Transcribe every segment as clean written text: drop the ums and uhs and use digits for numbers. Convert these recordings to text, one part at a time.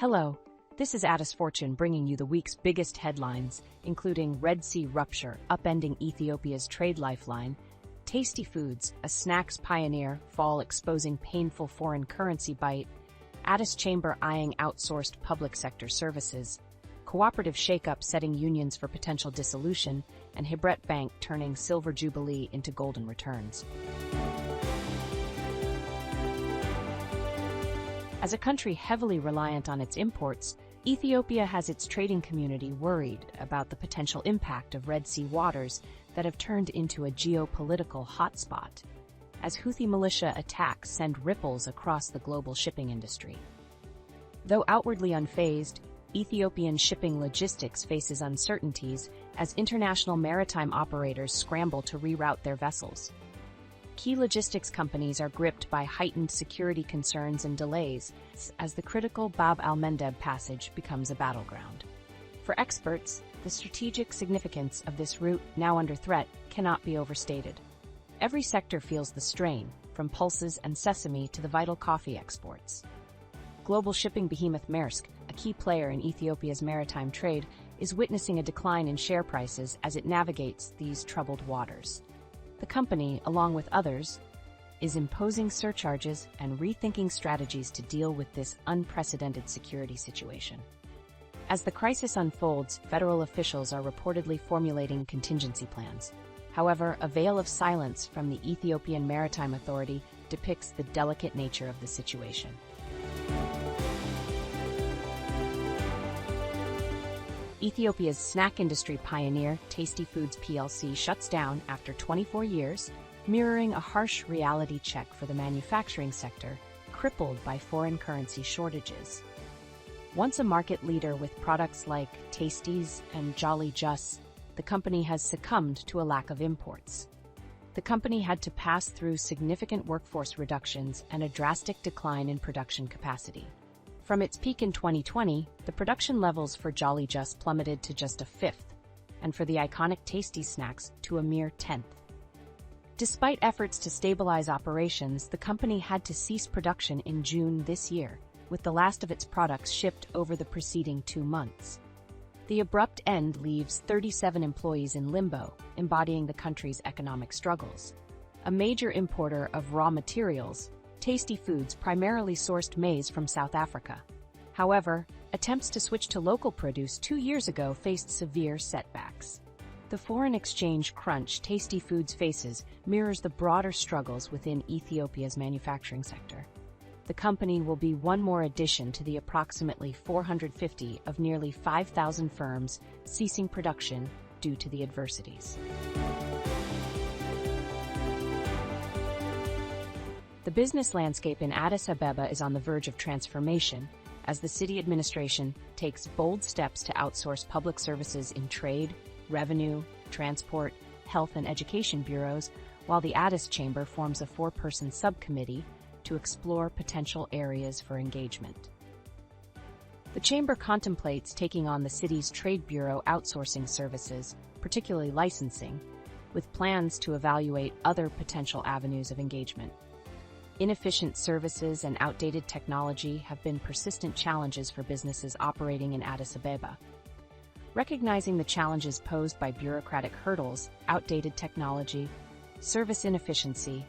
Hello, this is Addis Fortune bringing you the week's biggest headlines, including Red Sea rupture, upending Ethiopia's trade lifeline, tasty foods, a snacks pioneer, fall exposing painful foreign currency bite, Addis Chamber eyeing outsourced public sector services, Cooperative shakeup setting unions for potential dissolution, and Hibret Bank turning silver Jubilee into golden returns. As a country heavily reliant on its imports, Ethiopia has its trading community worried about the potential impact of Red Sea waters that have turned into a geopolitical hotspot, as Houthi militia attacks send ripples across the global shipping industry. Though outwardly unfazed, Ethiopian shipping logistics faces uncertainties as international maritime operators scramble to reroute their vessels. Key logistics companies are gripped by heightened security concerns and delays as the critical Bab al-Mandeb passage becomes a battleground. For experts, the strategic significance of this route, now under threat, cannot be overstated. Every sector feels the strain, from pulses and sesame to the vital coffee exports. Global shipping behemoth Maersk, a key player in Ethiopia's maritime trade, is witnessing a decline in share prices as it navigates these troubled waters. The company, along with others, is imposing surcharges and rethinking strategies to deal with this unprecedented security situation. As the crisis unfolds, federal officials are reportedly formulating contingency plans. However, a veil of silence from the Ethiopian Maritime Authority depicts the delicate nature of the situation. Ethiopia's snack industry pioneer, Tasty Foods plc, shuts down after 24 years, mirroring a harsh reality check for the manufacturing sector, crippled by foreign currency shortages. Once a market leader with products like Tasties and Jolly Just, the company has succumbed to a lack of imports. The company had to pass through significant workforce reductions and a drastic decline in production capacity. From its peak in 2020, the production levels for Jolly Just plummeted to just a fifth, and for the iconic Tasty snacks to a mere tenth. Despite efforts to stabilize operations, the company had to cease production in June this year, with the last of its products shipped over the preceding 2 months. The abrupt end leaves 37 employees in limbo, embodying the country's economic struggles. A major importer of raw materials, Tasty Foods primarily sourced maize from South Africa. However, attempts to switch to local produce 2 years ago faced severe setbacks. The foreign exchange crunch Tasty Foods faces mirrors the broader struggles within Ethiopia's manufacturing sector. The company will be one more addition to the approximately 450 of nearly 5,000 firms ceasing production due to the adversities. The business landscape in Addis Ababa is on the verge of transformation as the city administration takes bold steps to outsource public services in trade, revenue, transport, health and education bureaus, while the Addis Chamber forms a 4-person subcommittee to explore potential areas for engagement. The Chamber contemplates taking on the city's trade bureau outsourcing services, particularly licensing, with plans to evaluate other potential avenues of engagement. Inefficient services and outdated technology have been persistent challenges for businesses operating in Addis Ababa. Recognizing the challenges posed by bureaucratic hurdles, outdated technology, service inefficiency,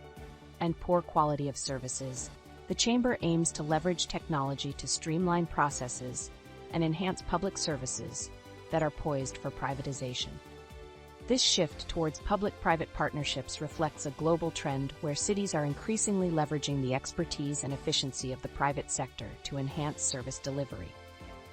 and poor quality of services, the Chamber aims to leverage technology to streamline processes and enhance public services that are poised for privatization. This shift towards public-private partnerships reflects a global trend where cities are increasingly leveraging the expertise and efficiency of the private sector to enhance service delivery.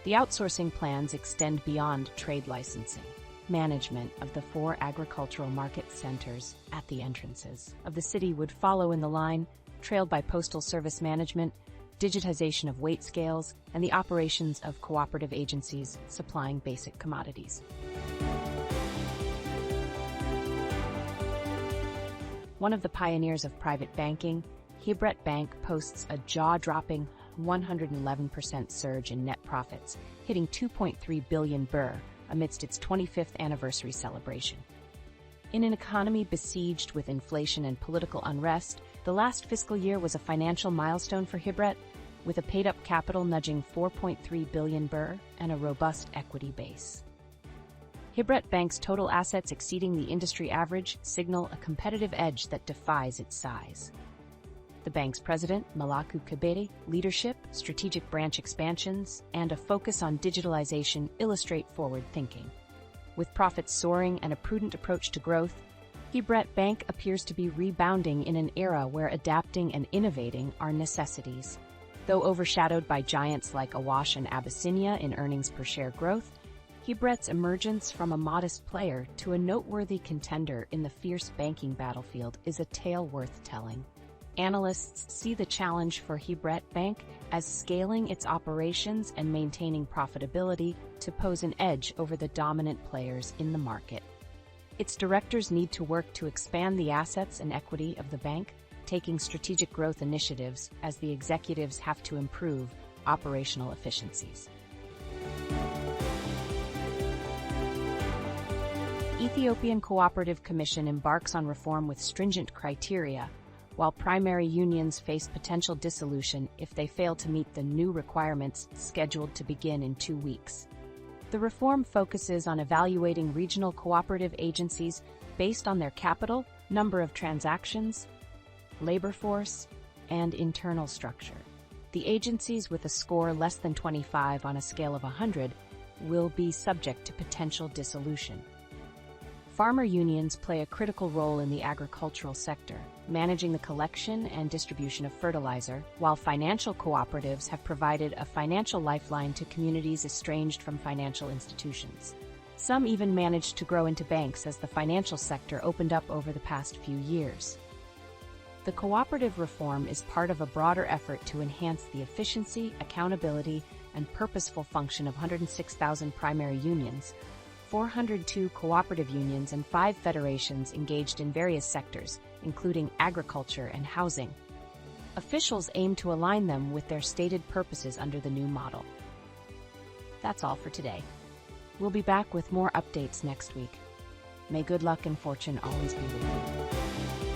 The outsourcing plans extend beyond trade licensing. Management of the 4 agricultural market centers at the entrances of the city would follow in the line, trailed by postal service management, digitization of weight scales, and the operations of cooperative agencies supplying basic commodities. One of the pioneers of private banking, Hibret Bank posts a jaw-dropping 111% surge in net profits, hitting 2.3 billion birr amidst its 25th anniversary celebration. In an economy besieged with inflation and political unrest, the last fiscal year was a financial milestone for Hibret, with a paid-up capital nudging 4.3 billion birr and a robust equity base. Hibret Bank's total assets exceeding the industry average signal a competitive edge that defies its size. The bank's president, Malaku Kabede, leadership, strategic branch expansions, and a focus on digitalization illustrate forward thinking. With profits soaring and a prudent approach to growth, Hibret Bank appears to be rebounding in an era where adapting and innovating are necessities. Though overshadowed by giants like Awash and Abyssinia in earnings per share growth, Hibret's emergence from a modest player to a noteworthy contender in the fierce banking battlefield is a tale worth telling. Analysts see the challenge for Hibret Bank as scaling its operations and maintaining profitability to pose an edge over the dominant players in the market. Its directors need to work to expand the assets and equity of the bank, taking strategic growth initiatives as the executives have to improve operational efficiencies. Ethiopian Cooperative Commission embarks on reform with stringent criteria, while primary unions face potential dissolution if they fail to meet the new requirements scheduled to begin in 2 weeks. The reform focuses on evaluating regional cooperative agencies based on their capital, number of transactions, labor force, and internal structure. The agencies with a score less than 25 on a scale of 100 will be subject to potential dissolution. Farmer unions play a critical role in the agricultural sector, managing the collection and distribution of fertilizer, while financial cooperatives have provided a financial lifeline to communities estranged from financial institutions. Some even managed to grow into banks as the financial sector opened up over the past few years. The cooperative reform is part of a broader effort to enhance the efficiency, accountability, and purposeful function of 106,000 primary unions, 402 cooperative unions, and 5 federations engaged in various sectors, including agriculture and housing. Officials aim to align them with their stated purposes under the new model. That's all for today. We'll be back with more updates next week. May good luck and fortune always be with you.